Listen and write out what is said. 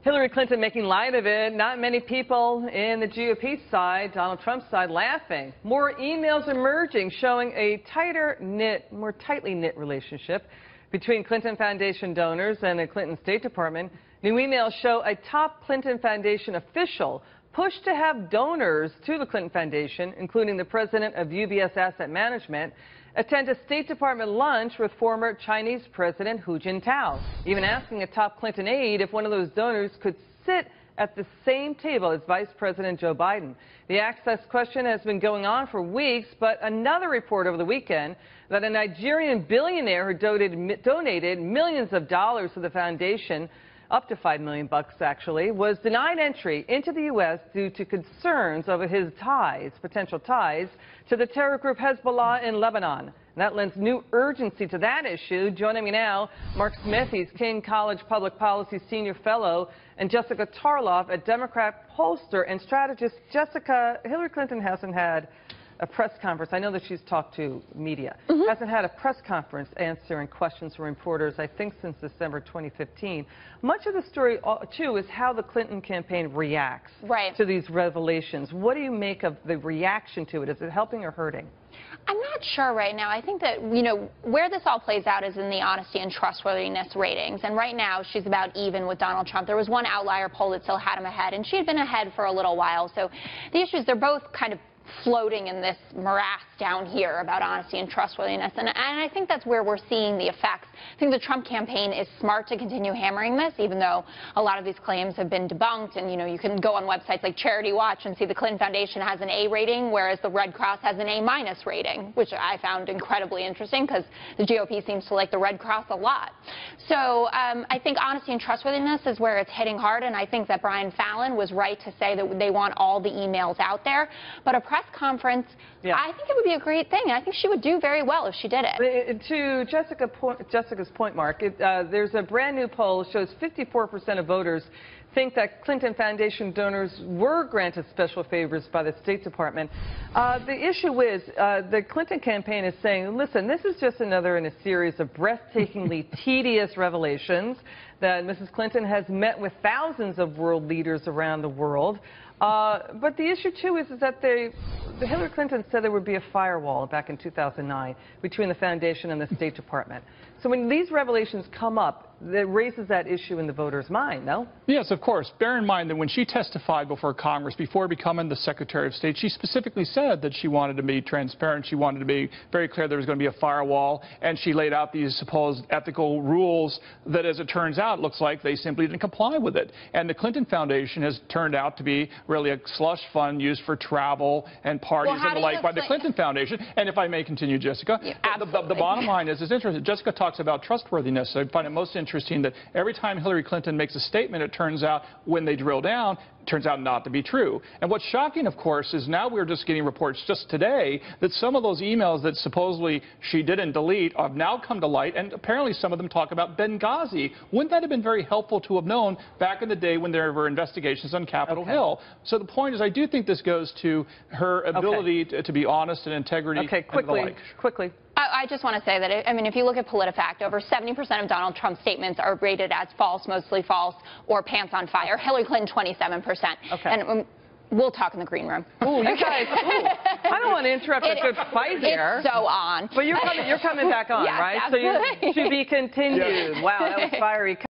Hillary Clinton making light of it. Not many people in the GOP side, Donald Trump's side, laughing. More emails emerging showing a more tightly knit relationship between Clinton Foundation donors and the Clinton State Department. New emails show a top Clinton Foundation official pushed to have donors to the Clinton Foundation, including the president of UBS Asset Management, attend a State Department lunch with former Chinese President Hu Jintao, even asking a top Clinton aide if one of those donors could sit at the same table as Vice President Joe Biden. The access question has been going on for weeks, but another report over the weekend that a Nigerian billionaire who donated millions of dollars to the foundation, up to $5 million actually, was denied entry into the U.S. due to concerns over his potential ties to the terror group Hezbollah in Lebanon. And that lends new urgency to that issue. Joining me now, Mark Smith, he's King College Public Policy Senior Fellow, and Jessica Tarloff, a Democrat pollster and strategist. Jessica, Hillary Clinton hasn't had a press conference. I know that she's talked to media. Hasn't had a press conference answering questions from reporters, I think, since December 2015. Much of the story, too, is how the Clinton campaign reacts to these revelations. What do you make of the reaction to it? Is it helping or hurting? I'm not sure right now. I think that, you know, where this all plays out is in the honesty and trustworthiness ratings. And right now, she's about even with Donald Trump. There was one outlier poll that still had him ahead, and she had been ahead for a little while. So the issue is they're both kind of floating in this morass down here about honesty and trustworthiness. And I think that's where we're seeing the effects. I think the Trump campaign is smart to continue hammering this, even though a lot of these claims have been debunked. And, you know, you can go on websites like Charity Watch and see the Clinton Foundation has an A rating, whereas the Red Cross has an A- rating, which I found incredibly interesting because the GOP seems to like the Red Cross a lot. So I think honesty and trustworthiness is where it's hitting hard. And I think that Brian Fallon was right to say that they want all the emails out there. But a press conference, I think it would be a great thing. I think she would do very well if she did it. To Jessica's point, Mark, there's a brand new poll that shows 54% of voters think that Clinton Foundation donors were granted special favors by the State Department. The issue is the Clinton campaign is saying, listen, this is just another in a series of breathtakingly tedious revelations that Mrs. Clinton has met with thousands of world leaders around the world. But the issue, too, is that Hillary Clinton said there would be a firewall back in 2009 between the foundation and the State Department. So when these revelations come up, it raises that issue in the voters' mind, no? Yes, of course. Bear in mind that when she testified before Congress, before becoming the Secretary of State, she specifically said that she wanted to be transparent. She wanted to be very clear there was going to be a firewall, and she laid out these supposed ethical rules that, as it turns out, looks like they simply didn't comply with it. And the Clinton Foundation has turned out to be really a slush fund used for travel and parties and the like by the Clinton Foundation. And if I may continue, Jessica, the bottom line is, it's interesting. Jessica talks about trustworthiness. I find it most interesting that every time Hillary Clinton makes a statement, it turns out when they drill down, it turns out not to be true. And what's shocking, of course, is now we're just getting reports just today that some of those emails that supposedly she didn't delete have now come to light, and apparently some of them talk about Benghazi. Wouldn't that have been very helpful to have known back in the day when there were investigations on Capitol Hill? So the point is, I do think this goes to her ability to be honest and integrity and the like. Quickly. I just want to say that, I mean, if you look at PolitiFact, over 70% of Donald Trump's statements are rated as false, mostly false, or pants on fire. Hillary Clinton, 27%. And we'll talk in the green room. Ooh, you guys, I don't want to interrupt a good fight here. It's so on. But you're coming back on, yes, right? Absolutely. So to be continued. Wow, that was fiery.